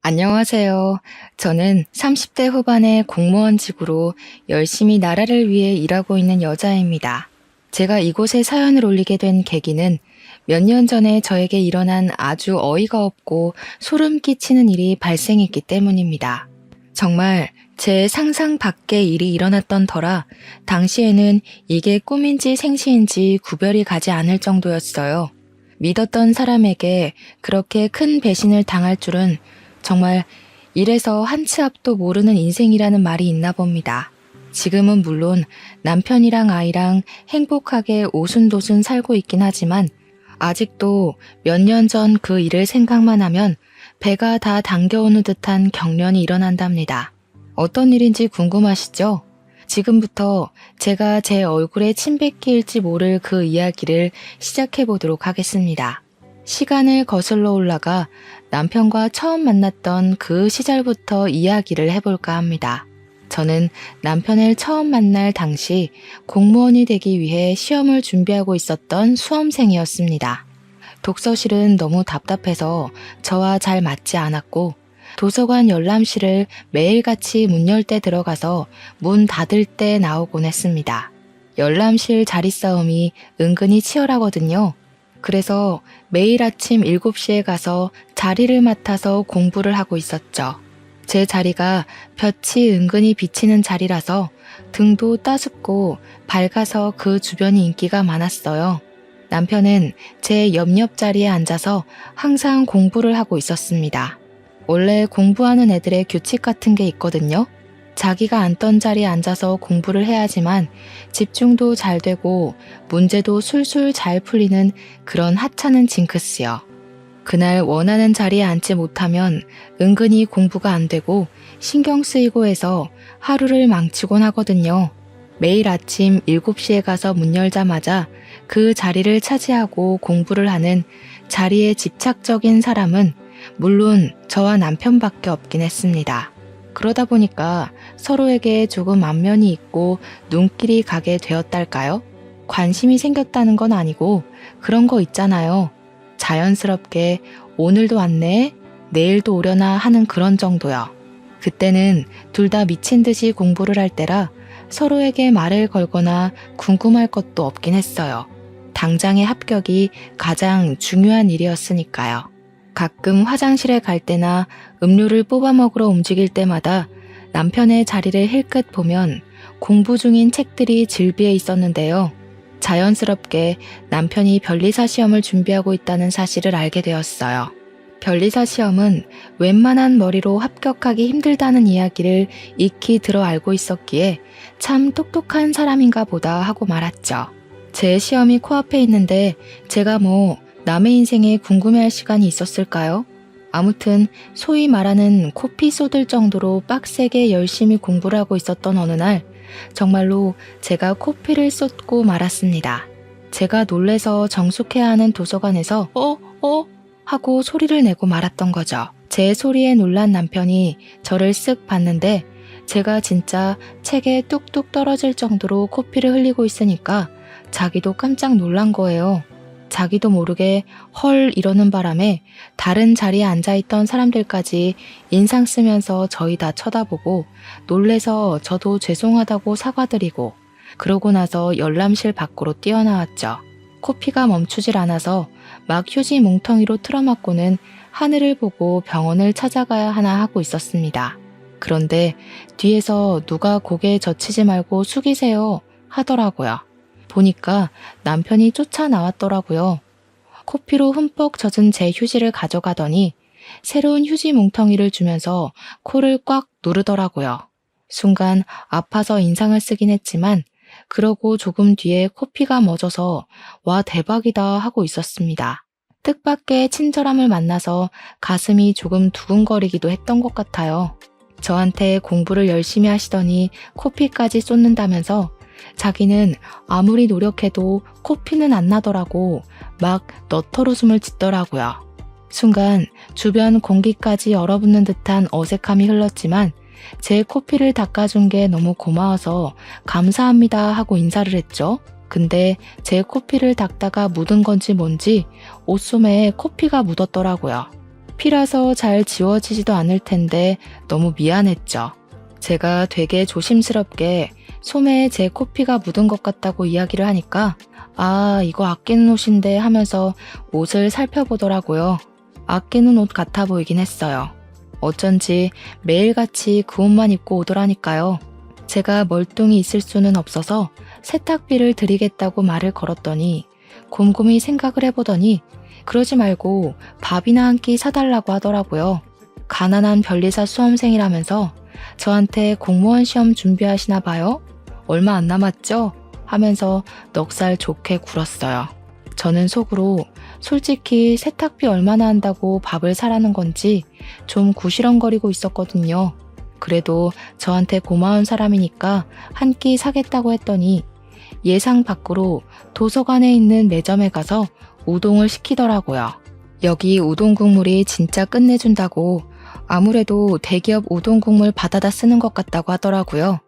안녕하세요. 저는 30대 후반의 공무원직으로 열심히 나라를 위해 일하고 있는 여자입니다. 제가 이곳에 사연을 올리게 된 계기는 몇 년 전에 저에게 일어난 아주 어이가 없고 소름 끼치는 일이 발생했기 때문입니다. 정말 제 상상 밖의 일이 일어났던 터라 당시에는 이게 꿈인지 생시인지 구별이 가지 않을 정도였어요. 믿었던 사람에게 그렇게 큰 배신을 당할 줄은 정말 이래서 한 치 앞도 모르는 인생이라는 말이 있나 봅니다. 지금은 물론 남편이랑 아이랑 행복하게 오순도순 살고 있긴 하지만 아직도 몇 년 전 그 일을 생각만 하면 배가 다 당겨오는 듯한 경련이 일어난답니다. 어떤 일인지 궁금하시죠? 지금부터 제가 제 얼굴에 침 뱉기일지 모를 그 이야기를 시작해 보도록 하겠습니다. 시간을 거슬러 올라가 남편과 처음 만났던 그 시절부터 이야기를 해볼까 합니다. 저는 남편을 처음 만날 당시 공무원이 되기 위해 시험을 준비하고 있었던 수험생이었습니다. 독서실은 너무 답답해서 저와 잘 맞지 않았고 도서관 열람실을 매일같이 문 열 때 들어가서 문 닫을 때 나오곤 했습니다. 열람실 자리 싸움이 은근히 치열하거든요. 그래서 매일 아침 7시에 가서 자리를 맡아서 공부를 하고 있었죠. 제 자리가 볕이 은근히 비치는 자리라서 등도 따숩고 밝아서 그 주변이 인기가 많았어요. 남편은 제 옆 자리에 앉아서 항상 공부를 하고 있었습니다. 원래 공부하는 애들의 규칙 같은 게 있거든요. 자기가 앉던 자리에 앉아서 공부를 해야지만 집중도 잘 되고 문제도 술술 잘 풀리는 그런 하찮은 징크스요. 그날 원하는 자리에 앉지 못하면 은근히 공부가 안 되고 신경 쓰이고 해서 하루를 망치곤 하거든요. 매일 아침 7시에 가서 문 열자마자 그 자리를 차지하고 공부를 하는 자리에 집착적인 사람은 물론 저와 남편밖에 없긴 했습니다. 그러다 보니까 서로에게 조금 안면이 있고 눈길이 가게 되었달까요? 관심이 생겼다는 건 아니고 그런 거 있잖아요. 자연스럽게 오늘도 왔네, 내일도 오려나 하는 그런 정도요. 그때는 둘 다 미친 듯이 공부를 할 때라 서로에게 말을 걸거나 궁금할 것도 없긴 했어요. 당장의 합격이 가장 중요한 일이었으니까요. 가끔 화장실에 갈 때나 음료를 뽑아 먹으러 움직일 때마다 남편의 자리를 힐끗 보면 공부 중인 책들이 질비해 있었는데요. 자연스럽게 남편이 변리사 시험을 준비하고 있다는 사실을 알게 되었어요. 변리사 시험은 웬만한 머리로 합격하기 힘들다는 이야기를 익히 들어 알고 있었기에 참 똑똑한 사람인가 보다 하고 말았죠. 제 시험이 코앞에 있는데 제가 남의 인생에 궁금해할 시간이 있었을까요? 아무튼 소위 말하는 코피 쏟을 정도로 빡세게 열심히 공부를 하고 있었던 어느 날 정말로 제가 코피를 쏟고 말았습니다. 제가 놀래서 정숙해야 하는 도서관에서 하고 소리를 내고 말았던 거죠. 제 소리에 놀란 남편이 저를 쓱 봤는데 제가 진짜 책에 뚝뚝 떨어질 정도로 코피를 흘리고 있으니까 자기도 깜짝 놀란 거예요. 자기도 모르게 헐 이러는 바람에 다른 자리에 앉아있던 사람들까지 인상 쓰면서 저희 다 쳐다보고 놀래서 저도 죄송하다고 사과드리고 그러고 나서 열람실 밖으로 뛰어나왔죠. 코피가 멈추질 않아서 막 휴지 뭉텅이로 틀어막고는 하늘을 보고 병원을 찾아가야 하나 하고 있었습니다. 그런데 뒤에서 누가 고개 젖히지 말고 숙이세요 하더라고요. 보니까 남편이 쫓아 나왔더라고요. 코피로 흠뻑 젖은 제 휴지를 가져가더니 새로운 휴지 뭉텅이를 주면서 코를 꽉 누르더라고요. 순간 아파서 인상을 쓰긴 했지만 그러고 조금 뒤에 코피가 멎어서 와 대박이다 하고 있었습니다. 뜻밖의 친절함을 만나서 가슴이 조금 두근거리기도 했던 것 같아요. 저한테 공부를 열심히 하시더니 코피까지 쏟는다면서 자기는 아무리 노력해도 코피는 안 나더라고 막 너털웃음을 짓더라고요. 순간 주변 공기까지 얼어붙는 듯한 어색함이 흘렀지만 제 코피를 닦아준 게 너무 고마워서 감사합니다 하고 인사를 했죠. 근데 제 코피를 닦다가 묻은 건지 뭔지 옷소매에 코피가 묻었더라고요. 피라서 잘 지워지지도 않을 텐데 너무 미안했죠. 제가 되게 조심스럽게 소매에 제 코피가 묻은 것 같다고 이야기를 하니까 아, 이거 아끼는 옷인데 하면서 옷을 살펴보더라고요. 아끼는 옷 같아 보이긴 했어요. 어쩐지 매일같이 그 옷만 입고 오더라니까요. 제가 멀뚱히 있을 수는 없어서 세탁비를 드리겠다고 말을 걸었더니 곰곰이 생각을 해보더니 그러지 말고 밥이나 한 끼 사달라고 하더라고요. 가난한 변리사 수험생이라면서 저한테 공무원 시험 준비하시나 봐요? 얼마 안 남았죠? 하면서 넉살 좋게 굴었어요. 저는 속으로 솔직히 세탁비 얼마나 한다고 밥을 사라는 건지 좀 구시렁거리고 있었거든요. 그래도 저한테 고마운 사람이니까 한 끼 사겠다고 했더니 예상 밖으로 도서관에 있는 매점에 가서 우동을 시키더라고요. 여기 우동 국물이 진짜 끝내준다고 아무래도 대기업 우동 국물 받아다 쓰는 것 같다고 하더라고요.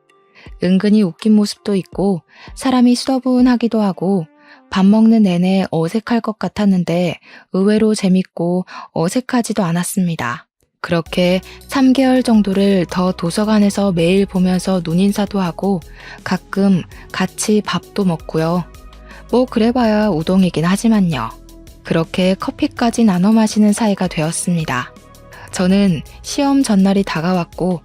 은근히 웃긴 모습도 있고 사람이 수더분하기도 하고 밥 먹는 내내 어색할 것 같았는데 의외로 재밌고 어색하지도 않았습니다. 그렇게 3개월 정도를 더 도서관에서 매일 보면서 눈인사도 하고 가끔 같이 밥도 먹고요. 뭐 그래봐야 우동이긴 하지만요. 그렇게 커피까지 나눠 마시는 사이가 되었습니다. 저는 시험 전날이 다가왔고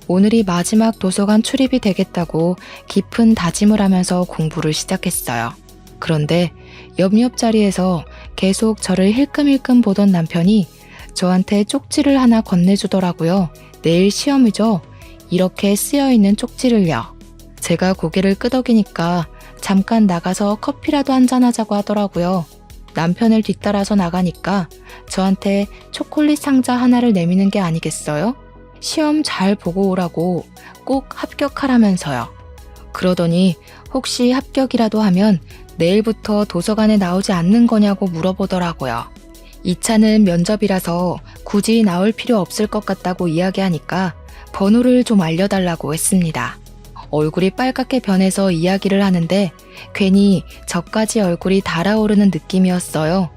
오늘이 마지막 도서관 출입이 되겠다고 깊은 다짐을 하면서 공부를 시작했어요. 그런데 옆자리에서 계속 저를 힐끔힐끔 보던 남편이 저한테 쪽지를 하나 건네주더라고요. 내일 시험이죠? 이렇게 쓰여있는 쪽지를요. 제가 고개를 끄덕이니까 잠깐 나가서 커피라도 한잔하자고 하더라고요. 남편을 뒤따라서 나가니까 저한테 초콜릿 상자 하나를 내미는 게 아니겠어요? 시험 잘 보고 오라고 꼭 합격하라면서요. 그러더니 혹시 합격이라도 하면 내일부터 도서관에 나오지 않는 거냐고 물어보더라고요. 2차는 면접이라서 굳이 나올 필요 없을 것 같다고 이야기하니까 번호를 좀 알려달라고 했습니다. 얼굴이 빨갛게 변해서 이야기를 하는데 괜히 저까지 얼굴이 달아오르는 느낌이었어요.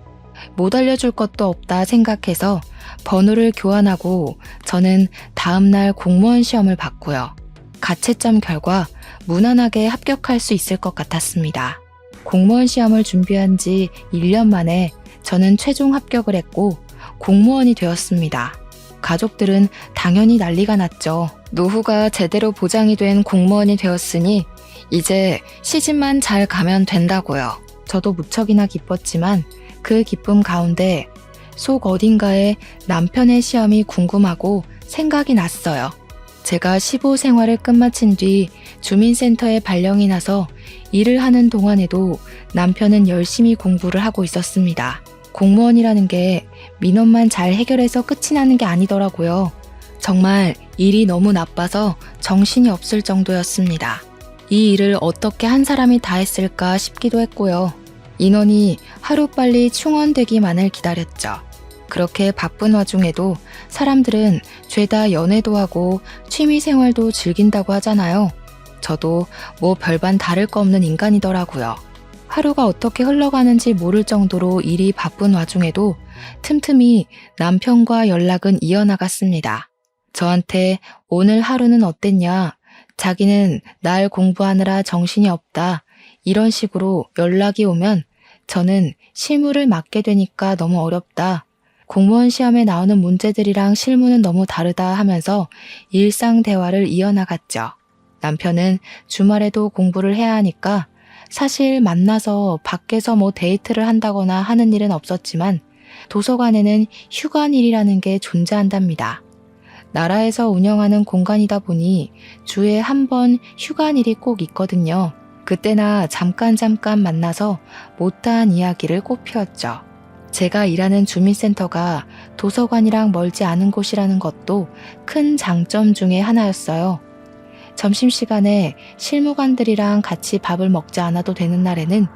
못 알려줄 것도 없다 생각해서 번호를 교환하고 저는 다음날 공무원 시험을 봤고요. 가채점 결과 무난하게 합격할 수 있을 것 같았습니다. 공무원 시험을 준비한 지 1년 만에 저는 최종 합격을 했고 공무원이 되었습니다. 가족들은 당연히 난리가 났죠. 노후가 제대로 보장이 된 공무원이 되었으니 이제 시집만 잘 가면 된다고요. 저도 무척이나 기뻤지만 그 기쁨 가운데 속 어딘가에 남편의 시험이 궁금하고 생각이 났어요. 제가 시부 생활을 끝마친 뒤 주민센터에 발령이 나서 일을 하는 동안에도 남편은 열심히 공부를 하고 있었습니다. 공무원이라는 게 민원만 잘 해결해서 끝이 나는 게 아니더라고요. 정말 일이 너무 나빠서 정신이 없을 정도였습니다. 이 일을 어떻게 한 사람이 다 했을까 싶기도 했고요. 인원이 하루빨리 충원되기만을 기다렸죠. 그렇게 바쁜 와중에도 사람들은 죄다 연애도 하고 취미생활도 즐긴다고 하잖아요. 저도 뭐 별반 다를 거 없는 인간이더라고요. 하루가 어떻게 흘러가는지 모를 정도로 일이 바쁜 와중에도 틈틈이 남편과 연락은 이어나갔습니다. 저한테 오늘 하루는 어땠냐, 자기는 날 공부하느라 정신이 없다, 이런 식으로 연락이 오면 저는 실무를 맡게 되니까 너무 어렵다, 공무원 시험에 나오는 문제들이랑 실무는 너무 다르다 하면서 일상 대화를 이어나갔죠. 남편은 주말에도 공부를 해야 하니까 사실 만나서 밖에서 뭐 데이트를 한다거나 하는 일은 없었지만 도서관에는 휴관일이라는 게 존재한답니다. 나라에서 운영하는 공간이다 보니 주에 한 번 휴관일이 꼭 있거든요. 그때나 잠깐 만나서 못다한 이야기를 꼭 피웠죠. 제가 일하는 주민센터가 도서관이랑 멀지 않은 곳이라는 것도 큰 장점 중에 하나였어요. 점심시간에 실무관들이랑 같이 밥을 먹지 않아도 되는 날에는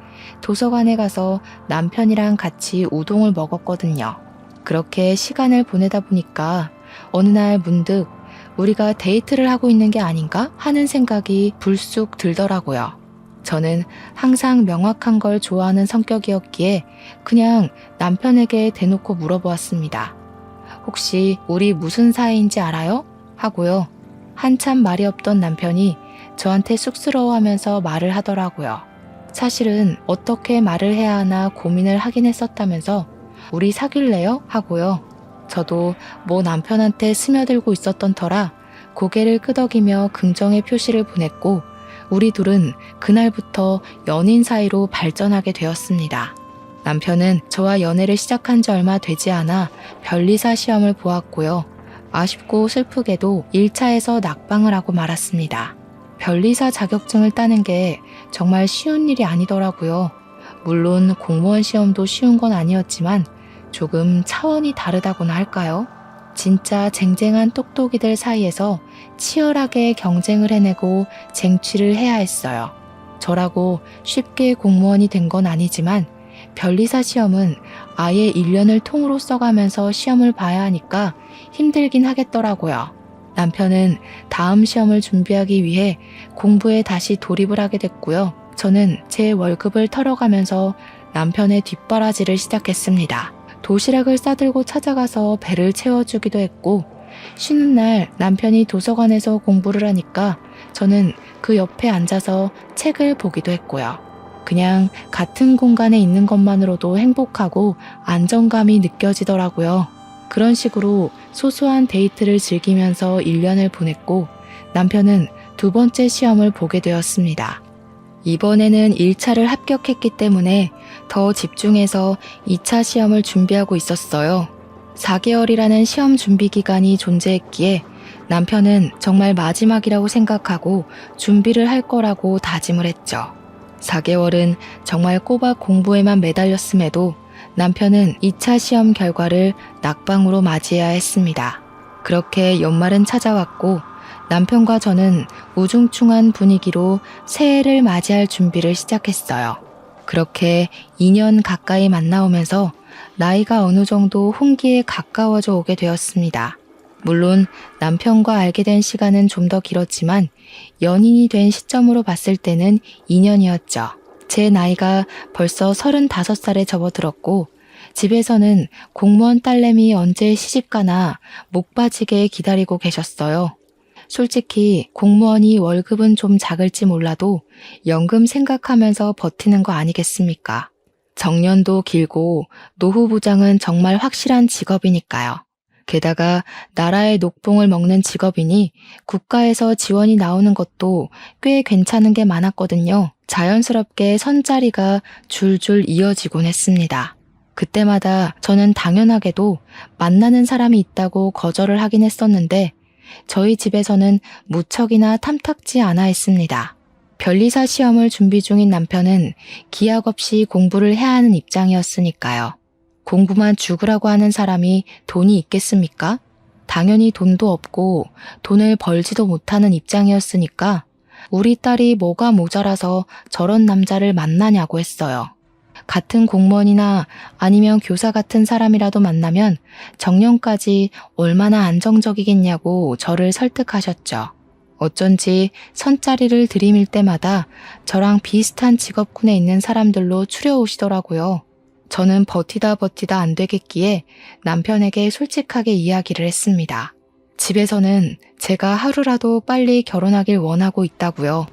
도서관에 가서 남편이랑 같이 우동을 먹었거든요. 그렇게 시간을 보내다 보니까 어느 날 문득 우리가 데이트를 하고 있는 게 아닌가 하는 생각이 불쑥 들더라고요. 저는 항상 명확한 걸 좋아하는 성격이었기에 그냥 남편에게 대놓고 물어보았습니다. 혹시 우리 무슨 사이인지 알아요? 하고요. 한참 말이 없던 남편이 저한테 쑥스러워하면서 말을 하더라고요. 사실은 어떻게 말을 해야 하나 고민을 하긴 했었다면서 우리 사귈래요? 하고요. 저도 뭐 남편한테 스며들고 있었던 터라 고개를 끄덕이며 긍정의 표시를 보냈고 우리 둘은 그날부터 연인 사이로 발전하게 되었습니다. 남편은 저와 연애를 시작한 지 얼마 되지 않아 변리사 시험을 보았고요. 아쉽고 슬프게도 1차에서 낙방을 하고 말았습니다. 변리사 자격증을 따는 게 정말 쉬운 일이 아니더라고요. 물론 공무원 시험도 쉬운 건 아니었지만 조금 차원이 다르다고나 할까요? 진짜 쟁쟁한 똑똑이들 사이에서 치열하게 경쟁을 해내고 쟁취를 해야 했어요. 저라고 쉽게 공무원이 된 건 아니지만 변리사 시험은 아예 1년을 통으로 써가면서 시험을 봐야 하니까 힘들긴 하겠더라고요. 남편은 다음 시험을 준비하기 위해 공부에 다시 돌입을 하게 됐고요. 저는 제 월급을 털어가면서 남편의 뒷바라지를 시작했습니다. 도시락을 싸들고 찾아가서 배를 채워주기도 했고 쉬는 날 남편이 도서관에서 공부를 하니까 저는 그 옆에 앉아서 책을 보기도 했고요. 그냥 같은 공간에 있는 것만으로도 행복하고 안정감이 느껴지더라고요. 그런 식으로 소소한 데이트를 즐기면서 1년을 보냈고 남편은 두 번째 시험을 보게 되었습니다. 이번에는 1차를 합격했기 때문에 더 집중해서 2차 시험을 준비하고 있었어요. 4개월이라는 시험 준비 기간이 존재했기에 남편은 정말 마지막이라고 생각하고 준비를 할 거라고 다짐을 했죠. 4개월은 정말 꼬박 공부에만 매달렸음에도 남편은 2차 시험 결과를 낙방으로 맞이해야 했습니다. 그렇게 연말은 찾아왔고 남편과 저는 우중충한 분위기로 새해를 맞이할 준비를 시작했어요. 그렇게 2년 가까이 만나오면서 나이가 어느 정도 홍기에 가까워져 오게 되었습니다. 물론 남편과 알게 된 시간은 좀 더 길었지만 연인이 된 시점으로 봤을 때는 2년이었죠. 제 나이가 벌써 35살에 접어들었고 집에서는 공무원 딸내미 언제 시집가나 목 빠지게 기다리고 계셨어요. 솔직히 공무원이 월급은 좀 작을지 몰라도 연금 생각하면서 버티는 거 아니겠습니까? 정년도 길고 노후 보장은 정말 확실한 직업이니까요. 게다가 나라의 녹봉을 먹는 직업이니 국가에서 지원이 나오는 것도 꽤 괜찮은 게 많았거든요. 자연스럽게 선자리가 줄줄 이어지곤 했습니다. 그때마다 저는 당연하게도 만나는 사람이 있다고 거절을 하긴 했었는데 저희 집에서는 무척이나 탐탁지 않아 했습니다. 변리사 시험을 준비 중인 남편은 기약 없이 공부를 해야 하는 입장이었으니까요. 공부만 죽으라고 하는 사람이 돈이 있겠습니까? 당연히 돈도 없고 돈을 벌지도 못하는 입장이었으니까 우리 딸이 뭐가 모자라서 저런 남자를 만나냐고 했어요. 같은 공무원이나 아니면 교사 같은 사람이라도 만나면 정년까지 얼마나 안정적이겠냐고 저를 설득하셨죠. 어쩐지 선자리를 들이밀 때마다 저랑 비슷한 직업군에 있는 사람들로 추려오시더라고요. 저는 버티다 안 되겠기에 남편에게 솔직하게 이야기를 했습니다. 집에서는 제가 하루라도 빨리 결혼하길 원하고 있다고요.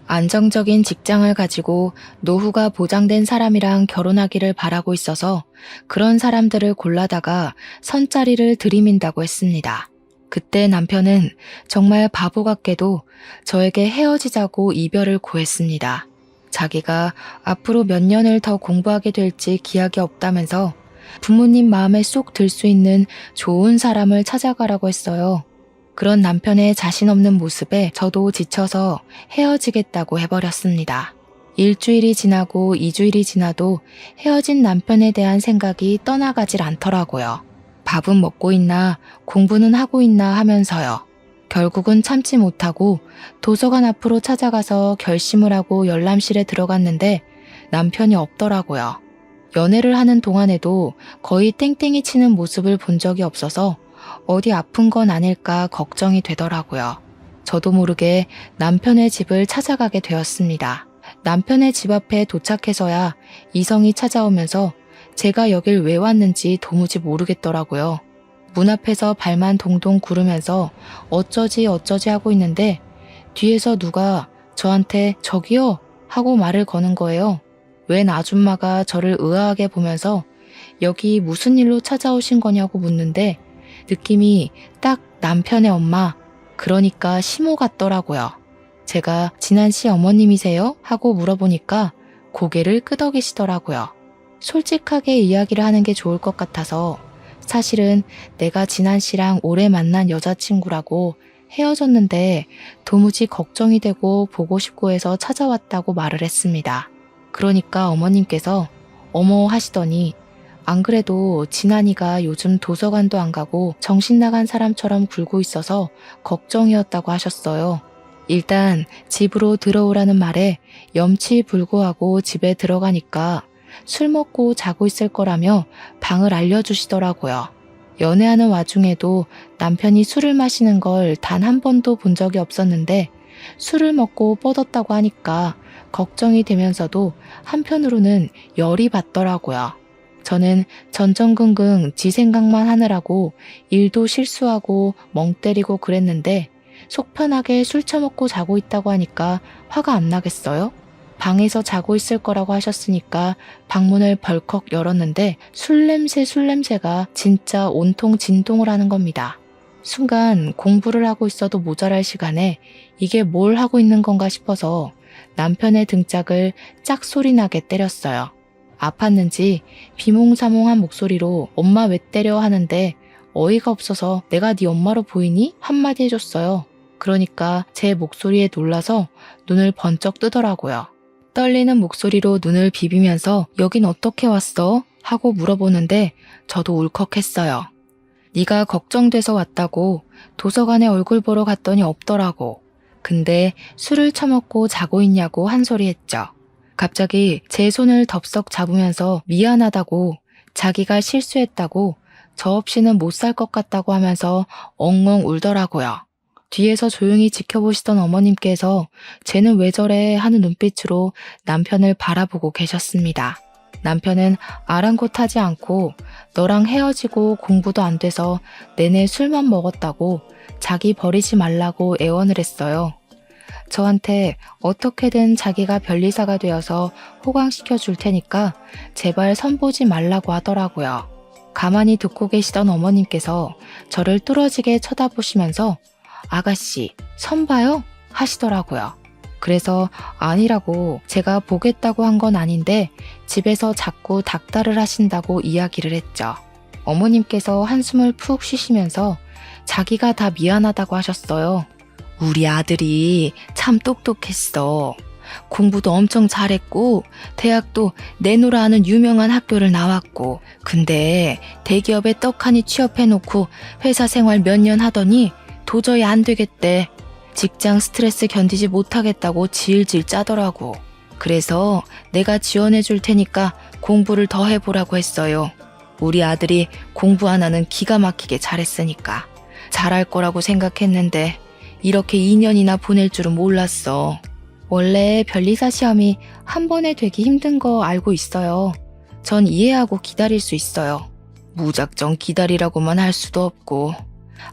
안정적인 직장을 가지고 노후가 보장된 사람이랑 결혼하기를 바라고 있어서 그런 사람들을 골라다가 선자리를 들이민다고 했습니다. 그때 남편은 정말 바보 같게도 저에게 헤어지자고 이별을 고했습니다. 자기가 앞으로 몇 년을 더 공부하게 될지 기약이 없다면서 부모님 마음에 쏙 들 수 있는 좋은 사람을 찾아가라고 했어요. 그런 남편의 자신 없는 모습에 저도 지쳐서 헤어지겠다고 해버렸습니다. 일주일이 지나고 2주일이 지나도 헤어진 남편에 대한 생각이 떠나가질 않더라고요. 밥은 먹고 있나 공부는 하고 있나 하면서요. 결국은 참지 못하고 도서관 앞으로 찾아가서 결심을 하고 열람실에 들어갔는데 남편이 없더라고요. 연애를 하는 동안에도 거의 땡땡이 치는 모습을 본 적이 없어서 어디 아픈 건 아닐까 걱정이 되더라고요. 저도 모르게 남편의 집을 찾아가게 되었습니다. 남편의 집 앞에 도착해서야 이성이 찾아오면서 제가 여길 왜 왔는지 도무지 모르겠더라고요. 문 앞에서 발만 동동 구르면서 어쩌지 어쩌지 하고 있는데 뒤에서 누가 저한테 저기요 하고 말을 거는 거예요. 웬 아줌마가 저를 의아하게 보면서 여기 무슨 일로 찾아오신 거냐고 묻는데 느낌이 딱 남편의 엄마, 그러니까 시모 같더라고요. 제가 진한 씨 어머님이세요? 하고 물어보니까 고개를 끄덕이시더라고요. 솔직하게 이야기를 하는 게 좋을 것 같아서 사실은 내가 진한 씨랑 오래 만난 여자친구라고 헤어졌는데 도무지 걱정이 되고 보고 싶고 해서 찾아왔다고 말을 했습니다. 그러니까 어머님께서 어머 하시더니 안 그래도 진한이가 요즘 도서관도 안 가고 정신 나간 사람처럼 굴고 있어서 걱정이었다고 하셨어요. 일단 집으로 들어오라는 말에 염치불고하고 집에 들어가니까 술 먹고 자고 있을 거라며 방을 알려주시더라고요. 연애하는 와중에도 남편이 술을 마시는 걸 단 한 번도 본 적이 없었는데 술을 먹고 뻗었다고 하니까 걱정이 되면서도 한편으로는 열이 받더라고요. 저는 전전긍긍 지 생각만 하느라고 일도 실수하고 멍 때리고 그랬는데 속 편하게 술 처먹고 자고 있다고 하니까 화가 안 나겠어요? 방에서 자고 있을 거라고 하셨으니까 방문을 벌컥 열었는데 술 냄새가 진짜 온통 진동을 하는 겁니다. 순간 공부를 하고 있어도 모자랄 시간에 이게 뭘 하고 있는 건가 싶어서 남편의 등짝을 짝소리 나게 때렸어요. 아팠는지 비몽사몽한 목소리로 엄마 왜 때려 하는데 어이가 없어서 내가 네 엄마로 보이니? 한마디 해줬어요. 그러니까 제 목소리에 놀라서 눈을 번쩍 뜨더라고요. 떨리는 목소리로 눈을 비비면서 여긴 어떻게 왔어? 하고 물어보는데 저도 울컥했어요. 네가 걱정돼서 왔다고 도서관에 얼굴 보러 갔더니 없더라고. 근데 술을 처먹고 자고 있냐고 한 소리 했죠. 갑자기 제 손을 덥석 잡으면서 미안하다고 자기가 실수했다고 저 없이는 못 살 것 같다고 하면서 엉엉 울더라고요. 뒤에서 조용히 지켜보시던 어머님께서 쟤는 왜 저래 하는 눈빛으로 남편을 바라보고 계셨습니다. 남편은 아랑곳하지 않고 너랑 헤어지고 공부도 안 돼서 내내 술만 먹었다고 자기 버리지 말라고 애원을 했어요. 저한테 어떻게든 자기가 변리사가 되어서 호강시켜 줄 테니까 제발 선보지 말라고 하더라고요. 가만히 듣고 계시던 어머님께서 저를 뚫어지게 쳐다보시면서 아가씨, 선 봐요? 하시더라고요. 그래서 아니라고 제가 보겠다고 한 건 아닌데 집에서 자꾸 닥달을 하신다고 이야기를 했죠. 어머님께서 한숨을 푹 쉬시면서 자기가 다 미안하다고 하셨어요. 우리 아들이 참 똑똑했어. 공부도 엄청 잘했고 대학도 내노라 하는 유명한 학교를 나왔고 근데 대기업에 떡하니 취업해놓고 회사 생활 몇 년 하더니 도저히 안 되겠대. 직장 스트레스 견디지 못하겠다고 질질 짜더라고. 그래서 내가 지원해 줄 테니까 공부를 더 해보라고 했어요. 우리 아들이 공부 하나는 기가 막히게 잘했으니까 잘할 거라고 생각했는데 이렇게 2년이나 보낼 줄은 몰랐어. 원래 변리사 시험이 한 번에 되기 힘든 거 알고 있어요. 전 이해하고 기다릴 수 있어요. 무작정 기다리라고만 할 수도 없고.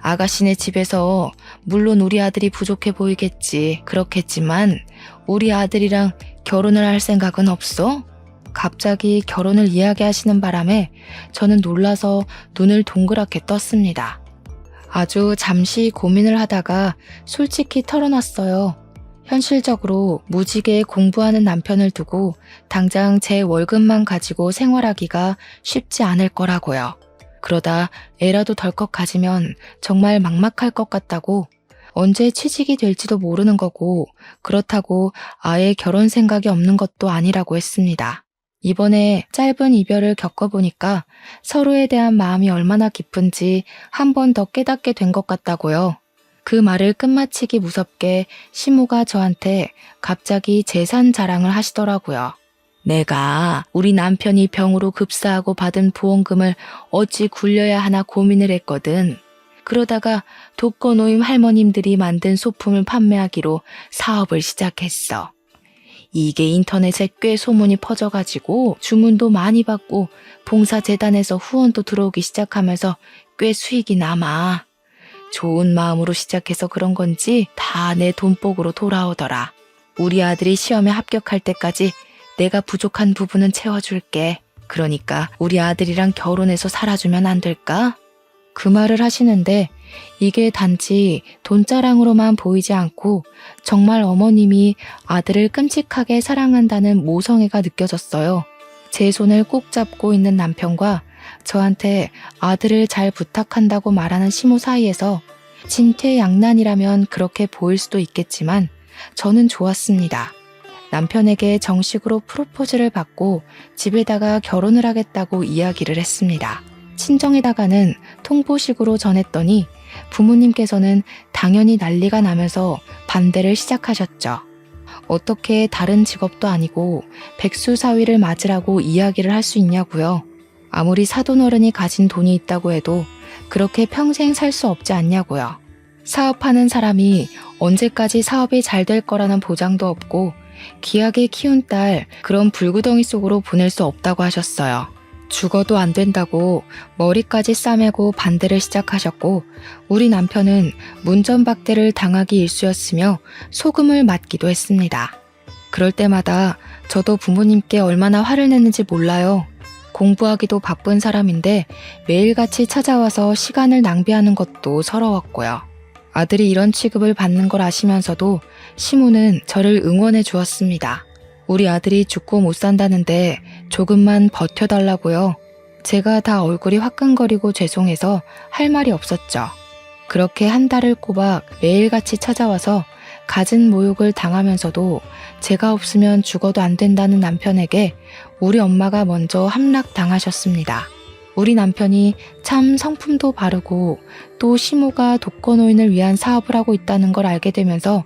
아가씨네 집에서 물론 우리 아들이 부족해 보이겠지. 그렇겠지만 우리 아들이랑 결혼을 할 생각은 없어? 갑자기 결혼을 이야기하시는 바람에 저는 놀라서 눈을 동그랗게 떴습니다. 아주 잠시 고민을 하다가 솔직히 털어놨어요. 현실적으로 무지개 공부하는 남편을 두고 당장 제 월급만 가지고 생활하기가 쉽지 않을 거라고요. 그러다 애라도 덜컥 가지면 정말 막막할 것 같다고 언제 취직이 될지도 모르는 거고 그렇다고 아예 결혼 생각이 없는 것도 아니라고 했습니다. 이번에 짧은 이별을 겪어보니까 서로에 대한 마음이 얼마나 깊은지 한 번 더 깨닫게 된 것 같다고요. 그 말을 끝마치기 무섭게 시모가 저한테 갑자기 재산 자랑을 하시더라고요. 내가 우리 남편이 병으로 급사하고 받은 보험금을 어찌 굴려야 하나 고민을 했거든. 그러다가 독거노인 할머님들이 만든 소품을 판매하기로 사업을 시작했어. 이게 인터넷에 꽤 소문이 퍼져가지고 주문도 많이 받고 봉사재단에서 후원도 들어오기 시작하면서 꽤 수익이 남아. 좋은 마음으로 시작해서 그런 건지 다 내 돈복으로 돌아오더라. 우리 아들이 시험에 합격할 때까지 내가 부족한 부분은 채워줄게. 그러니까 우리 아들이랑 결혼해서 살아주면 안 될까? 그 말을 하시는데 이게 단지 돈자랑으로만 보이지 않고 정말 어머님이 아들을 끔찍하게 사랑한다는 모성애가 느껴졌어요. 제 손을 꼭 잡고 있는 남편과 저한테 아들을 잘 부탁한다고 말하는 시모 사이에서 진퇴양난이라면 그렇게 보일 수도 있겠지만 저는 좋았습니다. 남편에게 정식으로 프로포즈를 받고 집에다가 결혼을 하겠다고 이야기를 했습니다. 친정에다가는 통보식으로 전했더니 부모님께서는 당연히 난리가 나면서 반대를 시작하셨죠. 어떻게 다른 직업도 아니고 백수사위를 맞으라고 이야기를 할 수 있냐고요. 아무리 사돈어른이 가진 돈이 있다고 해도 그렇게 평생 살 수 없지 않냐고요. 사업하는 사람이 언제까지 사업이 잘 될 거라는 보장도 없고 귀하게 키운 딸 그런 불구덩이 속으로 보낼 수 없다고 하셨어요. 죽어도 안 된다고 머리까지 싸매고 반대를 시작하셨고 우리 남편은 문전박대를 당하기 일쑤였으며 소금을 맞기도 했습니다. 그럴 때마다 저도 부모님께 얼마나 화를 냈는지 몰라요. 공부하기도 바쁜 사람인데 매일같이 찾아와서 시간을 낭비하는 것도 서러웠고요. 아들이 이런 취급을 받는 걸 아시면서도 시모는 저를 응원해 주었습니다. 우리 아들이 죽고 못 산다는데 조금만 버텨달라고요. 제가 다 얼굴이 화끈거리고 죄송해서 할 말이 없었죠. 그렇게 한 달을 꼬박 매일같이 찾아와서 갖은 모욕을 당하면서도 제가 없으면 죽어도 안 된다는 남편에게 우리 엄마가 먼저 함락당하셨습니다. 우리 남편이 참 성품도 바르고 또 시모가 독거노인을 위한 사업을 하고 있다는 걸 알게 되면서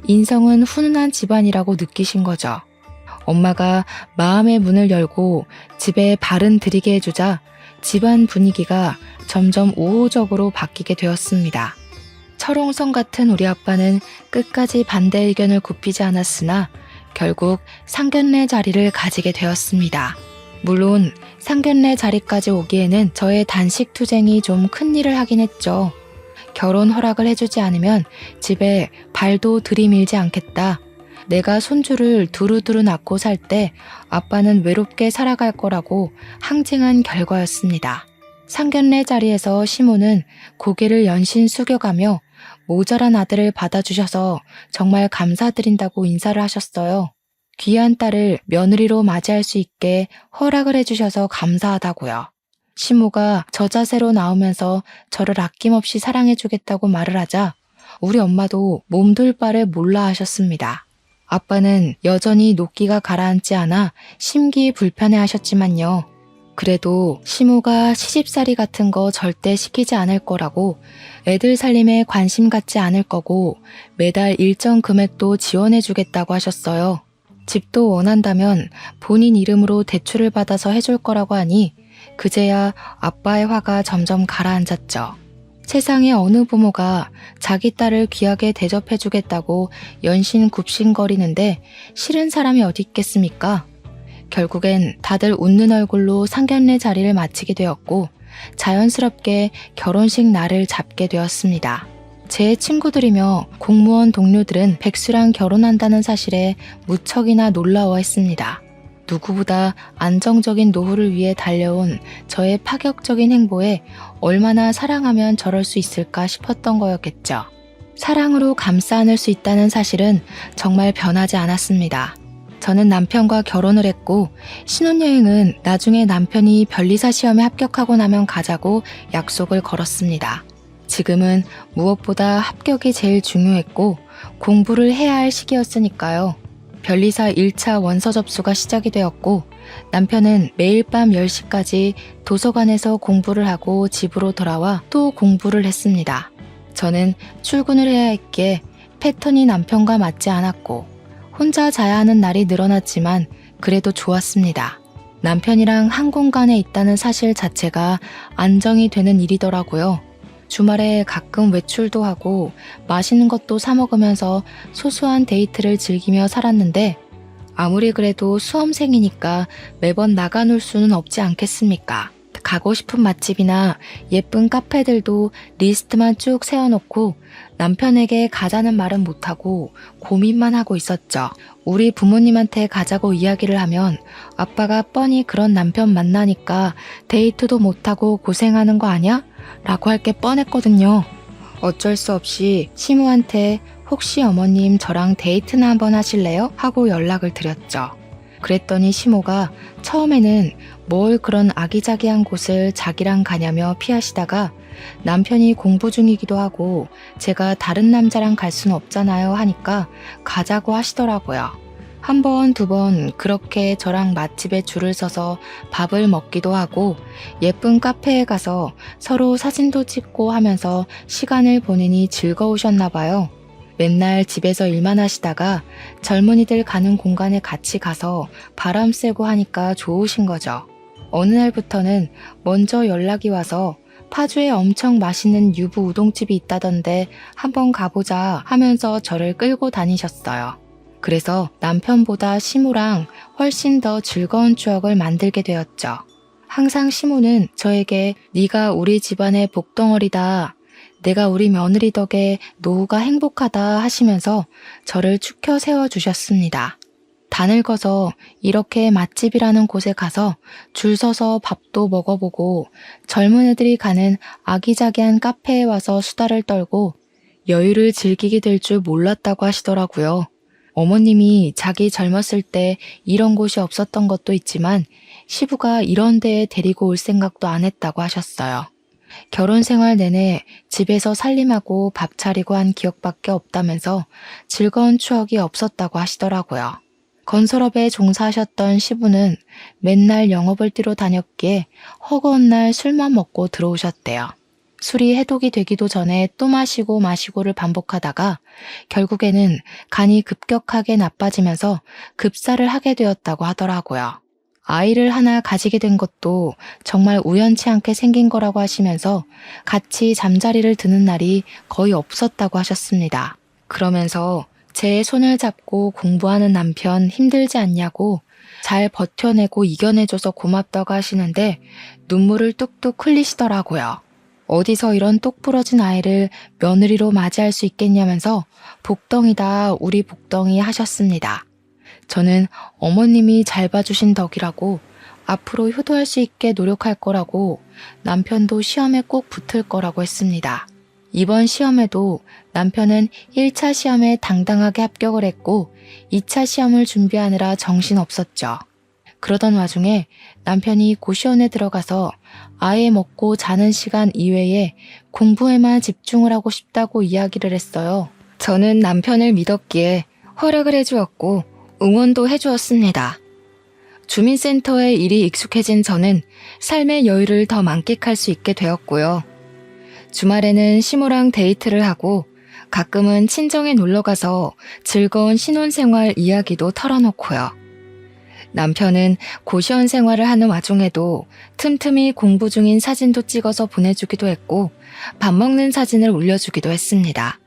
인성은 훈훈한 집안이라고 느끼신 거죠. 엄마가 마음의 문을 열고 집에 발은 들이게 해주자 집안 분위기가 점점 우호적으로 바뀌게 되었습니다. 철옹성 같은 우리 아빠는 끝까지 반대 의견을 굽히지 않았으나 결국 상견례 자리를 가지게 되었습니다. 물론 상견례 자리까지 오기에는 저의 단식투쟁이 좀 큰일을 하긴 했죠. 결혼 허락을 해주지 않으면 집에 발도 들이밀지 않겠다. 내가 손주를 두루두루 낳고 살 때 아빠는 외롭게 살아갈 거라고 항쟁한 결과였습니다. 상견례 자리에서 시모는 고개를 연신 숙여가며 모자란 아들을 받아주셔서 정말 감사드린다고 인사를 하셨어요. 귀한 딸을 며느리로 맞이할 수 있게 허락을 해주셔서 감사하다고요. 시모가 저자세로 나오면서 저를 아낌없이 사랑해주겠다고 말을 하자 우리 엄마도 몸둘 바를 몰라 하셨습니다. 아빠는 여전히 노기가 가라앉지 않아 심기 불편해 하셨지만요. 그래도 시모가 시집살이 같은 거 절대 시키지 않을 거라고 애들 살림에 관심 갖지 않을 거고 매달 일정 금액도 지원해 주겠다고 하셨어요. 집도 원한다면 본인 이름으로 대출을 받아서 해줄 거라고 하니 그제야 아빠의 화가 점점 가라앉았죠. 세상에 어느 부모가 자기 딸을 귀하게 대접해 주겠다고 연신 굽신거리는데 싫은 사람이 어디 있겠습니까? 결국엔 다들 웃는 얼굴로 상견례 자리를 마치게 되었고 자연스럽게 결혼식 날을 잡게 되었습니다. 제 친구들이며 공무원 동료들은 백수랑 결혼한다는 사실에 무척이나 놀라워했습니다. 누구보다 안정적인 노후를 위해 달려온 저의 파격적인 행보에 얼마나 사랑하면 저럴 수 있을까 싶었던 거였겠죠. 사랑으로 감싸 안을 수 있다는 사실은 정말 변하지 않았습니다. 저는 남편과 결혼을 했고 신혼여행은 나중에 남편이 변리사 시험에 합격하고 나면 가자고 약속을 걸었습니다. 지금은 무엇보다 합격이 제일 중요했고 공부를 해야 할 시기였으니까요. 변리사 1차 원서 접수가 시작이 되었고 남편은 매일 밤 10시까지 도서관에서 공부를 하고 집으로 돌아와 또 공부를 했습니다. 저는 출근을 해야 했기에 패턴이 남편과 맞지 않았고 혼자 자야 하는 날이 늘어났지만 그래도 좋았습니다. 남편이랑 한 공간에 있다는 사실 자체가 안정이 되는 일이더라고요. 주말에 가끔 외출도 하고 맛있는 것도 사 먹으면서 소소한 데이트를 즐기며 살았는데 아무리 그래도 수험생이니까 매번 나가 놀 수는 없지 않겠습니까? 가고 싶은 맛집이나 예쁜 카페들도 리스트만 쭉 세워놓고 남편에게 가자는 말은 못하고 고민만 하고 있었죠. 우리 부모님한테 가자고 이야기를 하면 아빠가 뻔히 그런 남편 만나니까 데이트도 못하고 고생하는 거 아냐? 라고 할 게 뻔했거든요. 어쩔 수 없이 시무한테 혹시 어머님 저랑 데이트나 한번 하실래요? 하고 연락을 드렸죠. 그랬더니 시모가 처음에는 뭘 그런 아기자기한 곳을 자기랑 가냐며 피하시다가 남편이 공부 중이기도 하고 제가 다른 남자랑 갈 수는 없잖아요 하니까 가자고 하시더라고요. 한 번, 두 번 그렇게 저랑 맛집에 줄을 서서 밥을 먹기도 하고 예쁜 카페에 가서 서로 사진도 찍고 하면서 시간을 보내니 즐거우셨나 봐요. 맨날 집에서 일만 하시다가 젊은이들 가는 공간에 같이 가서 바람 쐬고 하니까 좋으신 거죠. 어느 날부터는 먼저 연락이 와서 파주에 엄청 맛있는 유부 우동집이 있다던데 한번 가보자 하면서 저를 끌고 다니셨어요. 그래서 남편보다 시무랑 훨씬 더 즐거운 추억을 만들게 되었죠. 항상 시무는 저에게 네가 우리 집안의 복덩어리다. 내가 우리 며느리 덕에 노후가 행복하다 하시면서 저를 축혀 세워주셨습니다. 다 늙어서 이렇게 맛집이라는 곳에 가서 줄 서서 밥도 먹어보고 젊은 애들이 가는 아기자기한 카페에 와서 수다를 떨고 여유를 즐기게 될 줄 몰랐다고 하시더라고요. 어머님이 자기 젊었을 때 이런 곳이 없었던 것도 있지만 시부가 이런 데에 데리고 올 생각도 안 했다고 하셨어요. 결혼 생활 내내 집에서 살림하고 밥 차리고 한 기억밖에 없다면서 즐거운 추억이 없었다고 하시더라고요. 건설업에 종사하셨던 시부는 맨날 영업을 뛰러 다녔기에 허구한 날 술만 먹고 들어오셨대요. 술이 해독이 되기도 전에 또 마시고를 반복하다가 결국에는 간이 급격하게 나빠지면서 급사를 하게 되었다고 하더라고요. 아이를 하나 가지게 된 것도 정말 우연치 않게 생긴 거라고 하시면서 같이 잠자리를 드는 날이 거의 없었다고 하셨습니다. 그러면서 제 손을 잡고 공부하는 남편 힘들지 않냐고 잘 버텨내고 이겨내줘서 고맙다고 하시는데 눈물을 뚝뚝 흘리시더라고요. 어디서 이런 똑부러진 아이를 며느리로 맞이할 수 있겠냐면서 복덩이다 우리 복덩이 하셨습니다. 저는 어머님이 잘 봐주신 덕이라고 앞으로 효도할 수 있게 노력할 거라고 남편도 시험에 꼭 붙을 거라고 했습니다. 이번 시험에도 남편은 1차 시험에 당당하게 합격을 했고 2차 시험을 준비하느라 정신없었죠. 그러던 와중에 남편이 고시원에 들어가서 아예 먹고 자는 시간 이외에 공부에만 집중을 하고 싶다고 이야기를 했어요. 저는 남편을 믿었기에 허락을 해주었고 응원도 해주었습니다. 주민센터에 일이 익숙해진 저는 삶의 여유를 더 만끽할 수 있게 되었고요. 주말에는 시모랑 데이트를 하고 가끔은 친정에 놀러가서 즐거운 신혼생활 이야기도 털어놓고요. 남편은 고시원 생활을 하는 와중에도 틈틈이 공부 중인 사진도 찍어서 보내주기도 했고 밥 먹는 사진을 올려주기도 했습니다.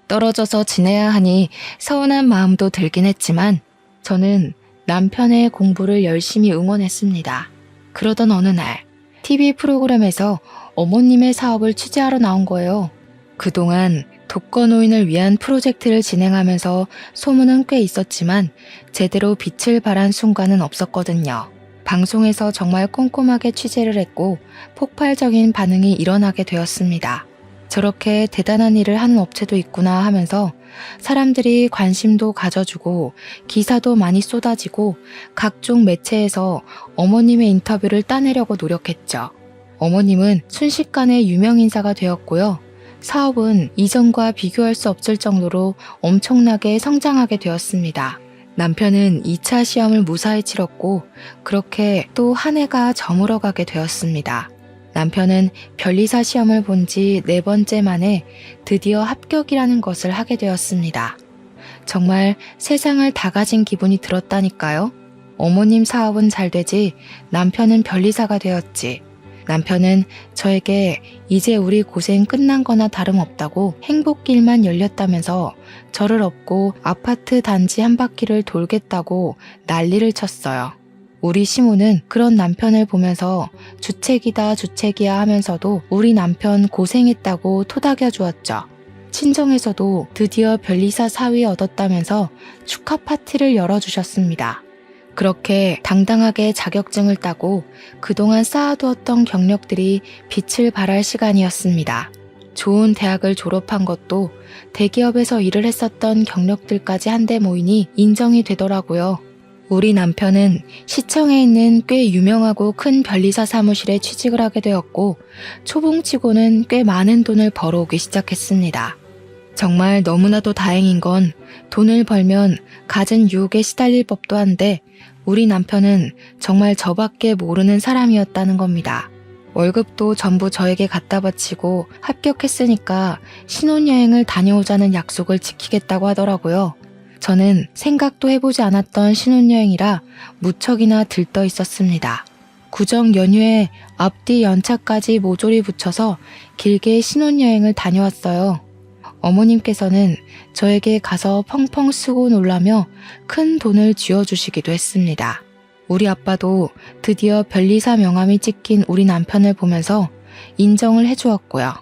떨어져서 지내야 하니 서운한 마음도 들긴 했지만 저는 남편의 공부를 열심히 응원했습니다. 그러던 어느 날 TV 프로그램에서 어머님의 사업을 취재하러 나온 거예요. 그동안 독거노인을 위한 프로젝트를 진행하면서 소문은 꽤 있었지만 제대로 빛을 발한 순간은 없었거든요. 방송에서 정말 꼼꼼하게 취재를 했고 폭발적인 반응이 일어나게 되었습니다. 저렇게 대단한 일을 하는 업체도 있구나 하면서 사람들이 관심도 가져주고 기사도 많이 쏟아지고 각종 매체에서 어머님의 인터뷰를 따내려고 노력했죠. 어머님은 순식간에 유명인사가 되었고요. 사업은 이전과 비교할 수 없을 정도로 엄청나게 성장하게 되었습니다. 남편은 2차 시험을 무사히 치렀고 그렇게 또 한 해가 저물어가게 되었습니다. 남편은 변리사 시험을 본 지 4번째 만에 드디어 합격이라는 것을 하게 되었습니다. 정말 세상을 다 가진 기분이 들었다니까요. 어머님 사업은 잘 되지 남편은 변리사가 되었지. 남편은 저에게 이제 우리 고생 끝난 거나 다름없다고 행복길만 열렸다면서 저를 업고 아파트 단지 한 바퀴를 돌겠다고 난리를 쳤어요. 우리 시모는 그런 남편을 보면서 주책이다 주책이야 하면서도 우리 남편 고생했다고 토닥여 주었죠. 친정에서도 드디어 변리사 사위 얻었다면서 축하 파티를 열어주셨습니다. 그렇게 당당하게 자격증을 따고 그동안 쌓아두었던 경력들이 빛을 발할 시간이었습니다. 좋은 대학을 졸업한 것도 대기업에서 일을 했었던 경력들까지 한데 모이니 인정이 되더라고요. 우리 남편은 시청에 있는 꽤 유명하고 큰 변리사 사무실에 취직을 하게 되었고 초봉치고는 꽤 많은 돈을 벌어오기 시작했습니다. 정말 너무나도 다행인 건 돈을 벌면 갖은 유혹에 시달릴 법도 한데 우리 남편은 정말 저밖에 모르는 사람이었다는 겁니다. 월급도 전부 저에게 갖다 바치고 합격했으니까 신혼여행을 다녀오자는 약속을 지키겠다고 하더라고요. 저는 생각도 해보지 않았던 신혼여행이라 무척이나 들떠 있었습니다. 구정 연휴에 앞뒤 연차까지 모조리 붙여서 길게 신혼여행을 다녀왔어요. 어머님께서는 저에게 가서 펑펑 쓰고 놀라며 큰 돈을 쥐어주시기도 했습니다. 우리 아빠도 드디어 변리사 명함이 찍힌 우리 남편을 보면서 인정을 해주었고요.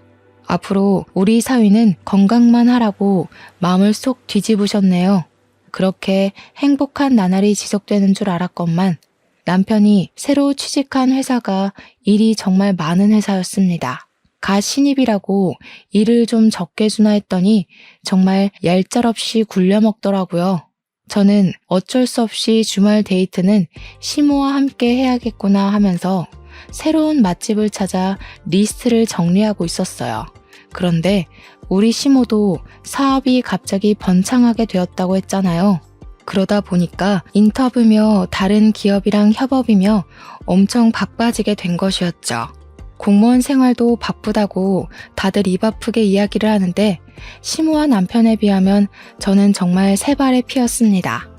앞으로 우리 사위는 건강만 하라고 마음을 쏙 뒤집으셨네요. 그렇게 행복한 나날이 지속되는 줄 알았건만 남편이 새로 취직한 회사가 일이 정말 많은 회사였습니다. 가 신입이라고 일을 좀 적게 주나 했더니 정말 얄짤없이 굴려먹더라고요. 저는 어쩔 수 없이 주말 데이트는 시모와 함께 해야겠구나 하면서 새로운 맛집을 찾아 리스트를 정리하고 있었어요. 그런데 우리 시모도 사업이 갑자기 번창하게 되었다고 했잖아요. 그러다 보니까 인터뷰며 다른 기업이랑 협업이며 엄청 바빠지게 된 것이었죠. 공무원 생활도 바쁘다고 다들 입 아프게 이야기를 하는데 시모와 남편에 비하면 저는 정말 세 발의 피였습니다.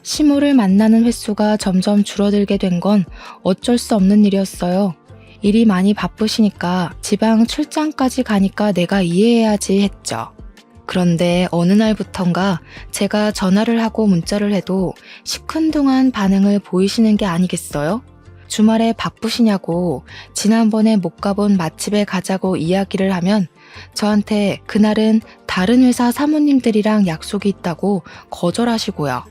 시모를 만나는 횟수가 점점 줄어들게 된 건 어쩔 수 없는 일이었어요. 일이 많이 바쁘시니까 지방 출장까지 가니까 내가 이해해야지 했죠. 그런데 어느 날부턴가 제가 전화를 하고 문자를 해도 시큰둥한 반응을 보이시는 게 아니겠어요? 주말에 바쁘시냐고 지난번에 못 가본 맛집에 가자고 이야기를 하면 저한테 그날은 다른 회사 사모님들이랑 약속이 있다고 거절하시고요.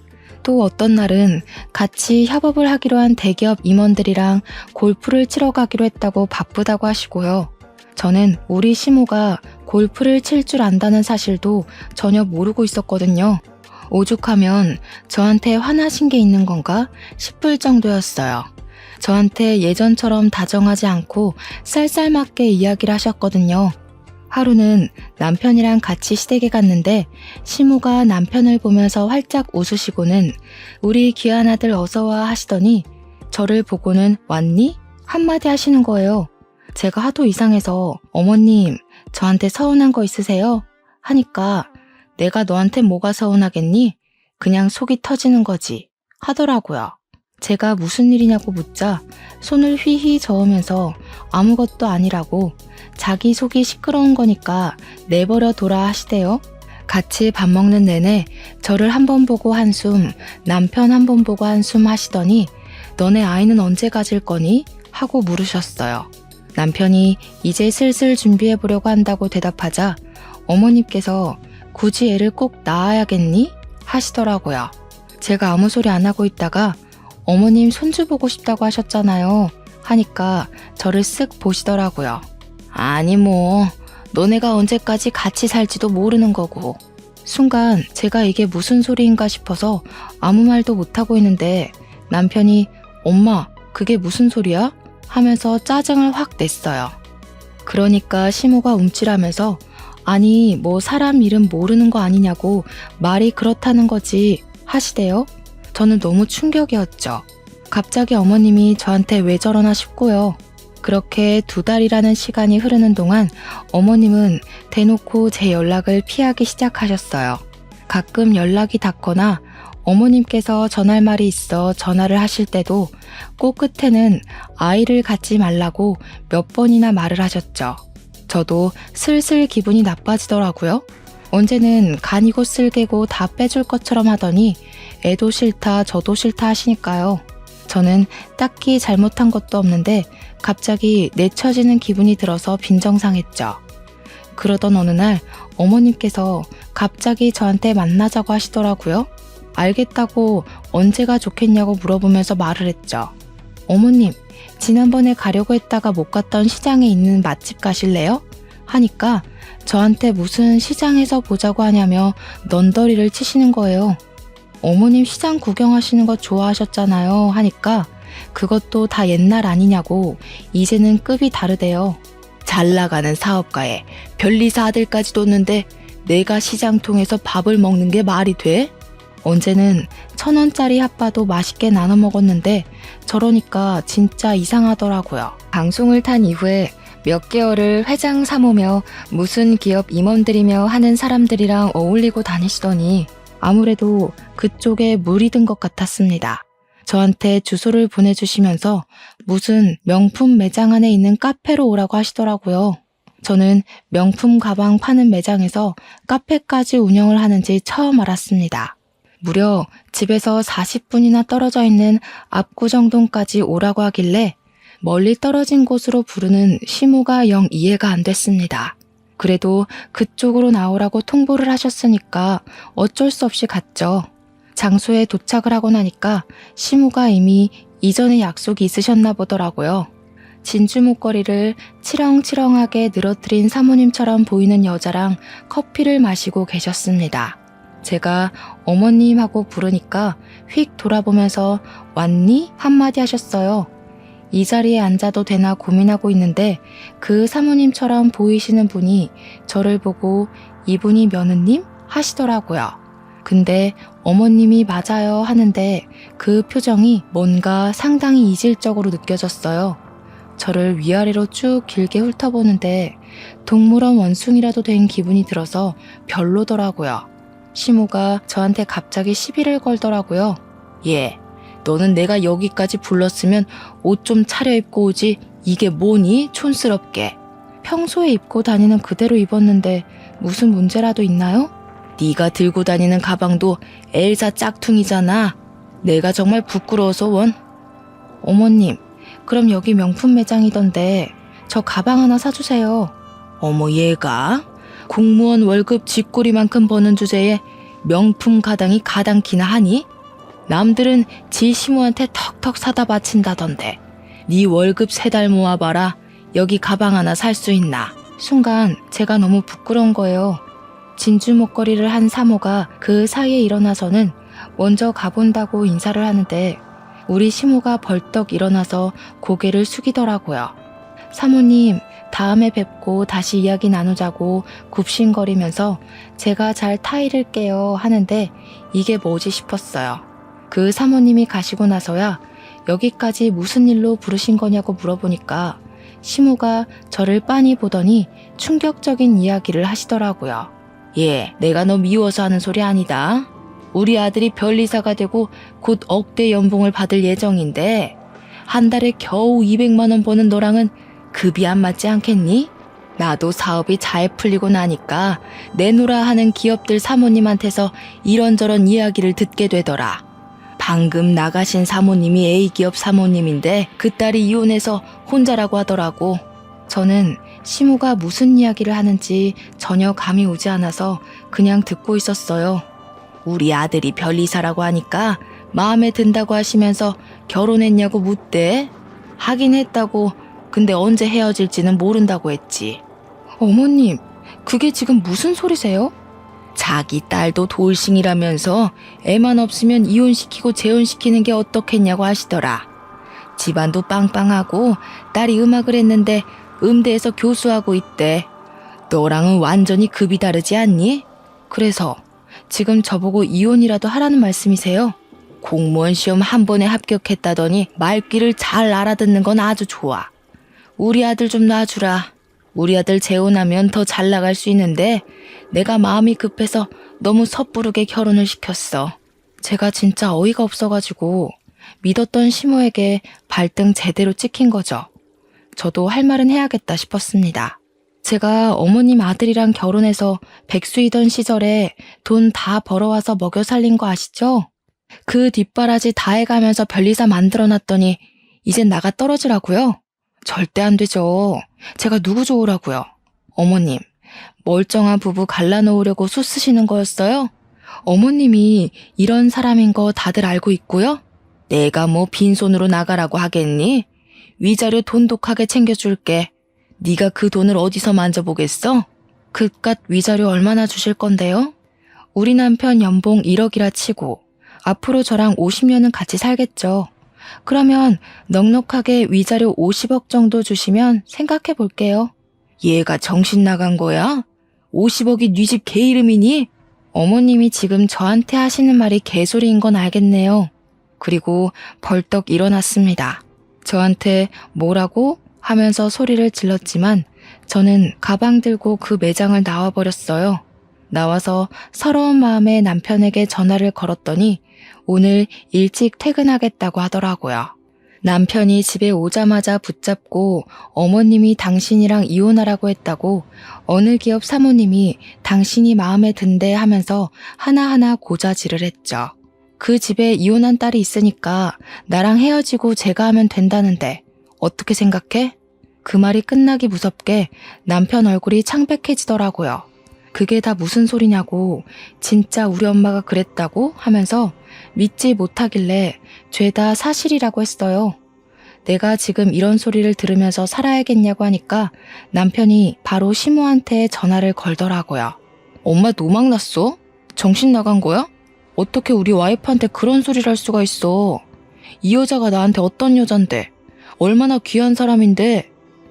또 어떤 날은 같이 협업을 하기로 한 대기업 임원들이랑 골프를 치러 가기로 했다고 바쁘다고 하시고요. 저는 우리 시모가 골프를 칠 줄 안다는 사실도 전혀 모르고 있었거든요. 오죽하면 저한테 화나신 게 있는 건가 싶을 정도였어요. 저한테 예전처럼 다정하지 않고 쌀쌀맞게 이야기를 하셨거든요. 하루는 남편이랑 같이 시댁에 갔는데 시모가 남편을 보면서 활짝 웃으시고는 우리 귀한 아들 어서와 하시더니 저를 보고는 왔니? 한마디 하시는 거예요. 제가 하도 이상해서 어머님 저한테 서운한 거 있으세요? 하니까 내가 너한테 뭐가 서운하겠니? 그냥 속이 터지는 거지 하더라고요. 제가 무슨 일이냐고 묻자 손을 휘휘 저으면서 아무것도 아니라고 자기 속이 시끄러운 거니까 내버려 둬라 하시대요. 같이 밥 먹는 내내 저를 한 번 보고 한숨, 남편 한 번 보고 한숨 하시더니 너네 아이는 언제 가질 거니? 하고 물으셨어요. 남편이 이제 슬슬 준비해 보려고 한다고 대답하자 어머님께서 굳이 애를 꼭 낳아야겠니? 하시더라고요. 제가 아무 소리 안 하고 있다가 어머님 손주 보고 싶다고 하셨잖아요. 하니까 저를 쓱 보시더라고요. 아니 뭐 너네가 언제까지 같이 살지도 모르는 거고. 순간 제가 이게 무슨 소리인가 싶어서 아무 말도 못하고 있는데 남편이 엄마 그게 무슨 소리야? 하면서 짜증을 확 냈어요. 그러니까 시모가 움찔하면서 아니 뭐 사람 이름 모르는 거 아니냐고 말이 그렇다는 거지 하시대요. 저는 너무 충격이었죠. 갑자기 어머님이 저한테 왜 저러나 싶고요. 그렇게 2달이라는 시간이 흐르는 동안 어머님은 대놓고 제 연락을 피하기 시작하셨어요. 가끔 연락이 닿거나 어머님께서 전할 말이 있어 전화를 하실 때도 꼭 끝에는 아이를 갖지 말라고 몇 번이나 말을 하셨죠. 저도 슬슬 기분이 나빠지더라고요. 언제는 간이고 쓸개고 다 빼줄 것처럼 하더니 애도 싫다 저도 싫다 하시니까요. 저는 딱히 잘못한 것도 없는데 갑자기 내쳐지는 기분이 들어서 빈정상했죠. 그러던 어느 날 어머님께서 갑자기 저한테 만나자고 하시더라고요. 알겠다고 언제가 좋겠냐고 물어보면서 말을 했죠. 어머님, 지난번에 가려고 했다가 못 갔던 시장에 있는 맛집 가실래요? 하니까 저한테 무슨 시장에서 보자고 하냐며 넌더리를 치시는 거예요. 어머님 시장 구경하시는 거 좋아하셨잖아요 하니까 그것도 다 옛날 아니냐고 이제는 급이 다르대요. 잘 나가는 사업가에 변리사 아들까지 뒀는데 내가 시장 통해서 밥을 먹는 게 말이 돼? 언제는 1,000원짜리 핫바도 맛있게 나눠 먹었는데 저러니까 진짜 이상하더라고요. 방송을 탄 이후에 몇 개월을 회장 사모며 무슨 기업 임원들이며 하는 사람들이랑 어울리고 다니시더니 아무래도 그쪽에 물이 든 것 같았습니다. 저한테 주소를 보내주시면서 무슨 명품 매장 안에 있는 카페로 오라고 하시더라고요. 저는 명품 가방 파는 매장에서 카페까지 운영을 하는지 처음 알았습니다. 무려 집에서 40분이나 떨어져 있는 압구정동까지 오라고 하길래 멀리 떨어진 곳으로 부르는 시무가 영 이해가 안 됐습니다. 그래도 그쪽으로 나오라고 통보를 하셨으니까 어쩔 수 없이 갔죠. 장소에 도착을 하고 나니까 시무가 이미 이전에 약속이 있으셨나 보더라고요. 진주 목걸이를 치렁치렁하게 늘어뜨린 사모님처럼 보이는 여자랑 커피를 마시고 계셨습니다. 제가 어머님하고 부르니까 휙 돌아보면서 왔니? 한마디 하셨어요. 이 자리에 앉아도 되나 고민하고 있는데 그 사모님처럼 보이시는 분이 저를 보고 이분이 며느님? 하시더라고요. 근데 어머님이 맞아요 하는데 그 표정이 뭔가 상당히 이질적으로 느껴졌어요. 저를 위아래로 쭉 길게 훑어보는데 동물원 원숭이라도 된 기분이 들어서 별로더라고요. 시모가 저한테 갑자기 시비를 걸더라고요. 예, 너는 내가 여기까지 불렀으면 옷 좀 차려입고 오지. 이게 뭐니? 촌스럽게. 평소에 입고 다니는 그대로 입었는데 무슨 문제라도 있나요? 네가 들고 다니는 가방도 엘사 짝퉁이잖아. 내가 정말 부끄러워서 원. 어머님, 그럼 여기 명품 매장이던데 저 가방 하나 사주세요. 어머 얘가? 공무원 월급 쥐꼬리만큼 버는 주제에 명품 가방이 가당키나 하니? 남들은 지 시모한테 턱턱 사다 바친다던데 네 월급 3달 모아봐라. 여기 가방 하나 살 수 있나? 순간 제가 너무 부끄러운 거예요. 진주 목걸이를 한 사모가 그 사이에 일어나서는 먼저 가본다고 인사를 하는데 우리 시모가 벌떡 일어나서 고개를 숙이더라고요. 사모님, 다음에 뵙고 다시 이야기 나누자고 굽신거리면서 제가 잘 타이를게요 하는데 이게 뭐지 싶었어요. 그 사모님이 가시고 나서야 여기까지 무슨 일로 부르신 거냐고 물어보니까 시모가 저를 빤히 보더니 충격적인 이야기를 하시더라고요. 예, 내가 너 미워서 하는 소리 아니다. 우리 아들이 변리사가 되고 곧 억대 연봉을 받을 예정인데 한 달에 겨우 200만 원 버는 너랑은 급이 안 맞지 않겠니? 나도 사업이 잘 풀리고 나니까 내놓으라 하는 기업들 사모님한테서 이런저런 이야기를 듣게 되더라. 방금 나가신 사모님이 A기업 사모님인데 그 딸이 이혼해서 혼자라고 하더라고. 저는 시무가 무슨 이야기를 하는지 전혀 감이 오지 않아서 그냥 듣고 있었어요. 우리 아들이 변리사라고 하니까 마음에 든다고 하시면서 결혼했냐고 묻대. 하긴 했다고. 근데 언제 헤어질지는 모른다고 했지. 어머님, 그게 지금 무슨 소리세요? 자기 딸도 돌싱이라면서 애만 없으면 이혼시키고 재혼시키는 게 어떻겠냐고 하시더라. 집안도 빵빵하고 딸이 음악을 했는데 음대에서 교수하고 있대. 너랑은 완전히 급이 다르지 않니? 그래서 지금 저보고 이혼이라도 하라는 말씀이세요? 공무원 시험 한 번에 합격했다더니 말귀를 잘 알아듣는 건 아주 좋아. 우리 아들 좀 놔주라. 우리 아들 재혼하면 더 잘 나갈 수 있는데 내가 마음이 급해서 너무 섣부르게 결혼을 시켰어. 제가 진짜 어이가 없어가지고 믿었던 시모에게 발등 제대로 찍힌 거죠. 저도 할 말은 해야겠다 싶었습니다. 제가 어머님 아들이랑 결혼해서 백수이던 시절에 돈 다 벌어와서 먹여 살린 거 아시죠? 그 뒷바라지 다 해가면서 변리사 만들어놨더니 이젠 나가 떨어지라고요? 절대 안 되죠. 제가 누구 좋으라고요? 어머님, 멀쩡한 부부 갈라놓으려고 수 쓰시는 거였어요? 어머님이 이런 사람인 거 다들 알고 있고요? 내가 뭐 빈손으로 나가라고 하겠니? 위자료 돈독하게 챙겨줄게. 네가 그 돈을 어디서 만져보겠어? 그깟 위자료 얼마나 주실 건데요? 우리 남편 연봉 1억이라 치고 앞으로 저랑 50년은 같이 살겠죠. 그러면 넉넉하게 위자료 50억 정도 주시면 생각해 볼게요. 얘가 정신 나간 거야? 50억이 네 집 개 이름이니? 어머님이 지금 저한테 하시는 말이 개소리인 건 알겠네요. 그리고 벌떡 일어났습니다. 저한테 뭐라고? 하면서 소리를 질렀지만 저는 가방 들고 그 매장을 나와버렸어요. 나와서 서러운 마음에 남편에게 전화를 걸었더니 오늘 일찍 퇴근하겠다고 하더라고요. 남편이 집에 오자마자 붙잡고 어머님이 당신이랑 이혼하라고 했다고 어느 기업 사모님이 당신이 마음에 든대 하면서 하나하나 고자질을 했죠. 그 집에 이혼한 딸이 있으니까 나랑 헤어지고 제가 하면 된다는데 어떻게 생각해? 그 말이 끝나기 무섭게 남편 얼굴이 창백해지더라고요. 그게 다 무슨 소리냐고 진짜 우리 엄마가 그랬다고 하면서 믿지 못하길래 죄다 사실이라고 했어요. 내가 지금 이런 소리를 들으면서 살아야겠냐고 하니까 남편이 바로 시모한테 전화를 걸더라고요. 엄마 노망났어? 정신 나간 거야? 어떻게 우리 와이프한테 그런 소리를 할 수가 있어? 이 여자가 나한테 어떤 여잔데? 얼마나 귀한 사람인데?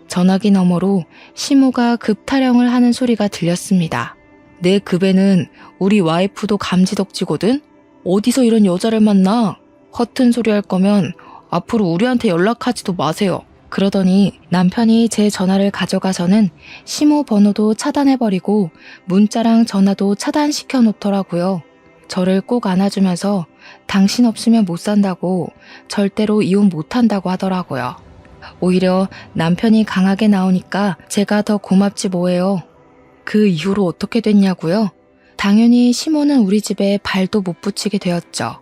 전화기 너머로 시모가 급 타령을 하는 소리가 들렸습니다. 내 급에는 우리 와이프도 감지덕지거든? 어디서 이런 여자를 만나? 허튼 소리 할 거면 앞으로 우리한테 연락하지도 마세요. 그러더니 남편이 제 전화를 가져가서는 시모 번호도 차단해버리고 문자랑 전화도 차단시켜 놓더라고요. 저를 꼭 안아주면서 당신 없으면 못 산다고 절대로 이혼 못한다고 하더라고요. 오히려 남편이 강하게 나오니까 제가 더 고맙지 뭐예요. 그 이후로 어떻게 됐냐고요? 당연히 시모는 우리 집에 발도 못 붙이게 되었죠.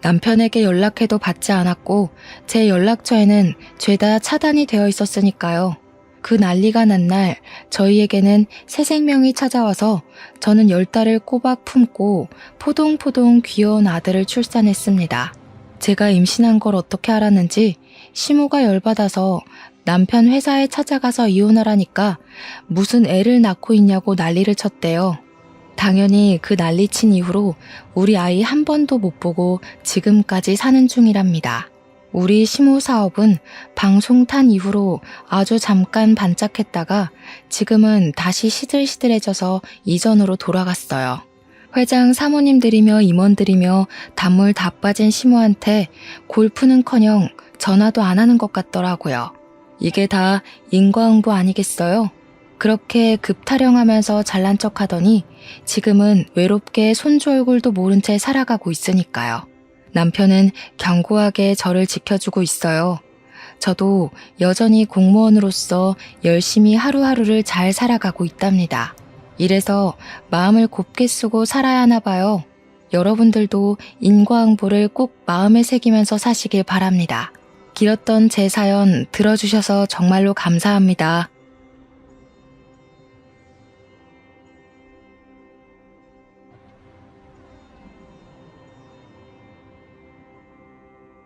남편에게 연락해도 받지 않았고 제 연락처에는 죄다 차단이 되어 있었으니까요. 그 난리가 난 날 저희에게는 새 생명이 찾아와서 저는 10달을 꼬박 품고 포동포동 귀여운 아들을 출산했습니다. 제가 임신한 걸 어떻게 알았는지 시모가 열받아서 남편 회사에 찾아가서 이혼하라니까 무슨 애를 낳고 있냐고 난리를 쳤대요. 당연히 그 난리친 이후로 우리 아이 한 번도 못 보고 지금까지 사는 중이랍니다. 우리 시모 사업은 방송 탄 이후로 아주 잠깐 반짝했다가 지금은 다시 시들시들해져서 이전으로 돌아갔어요. 회장 사모님들이며 임원들이며 단물 다 빠진 시모한테 골프는커녕 전화도 안 하는 것 같더라고요. 이게 다 인과응보 아니겠어요? 그렇게 급타령하면서 잘난 척하더니 지금은 외롭게 손주 얼굴도 모른 채 살아가고 있으니까요. 남편은 견고하게 저를 지켜주고 있어요. 저도 여전히 공무원으로서 열심히 하루하루를 잘 살아가고 있답니다. 이래서 마음을 곱게 쓰고 살아야 하나 봐요. 여러분들도 인과응보를 꼭 마음에 새기면서 사시길 바랍니다. 길었던 제 사연 들어주셔서 정말로 감사합니다.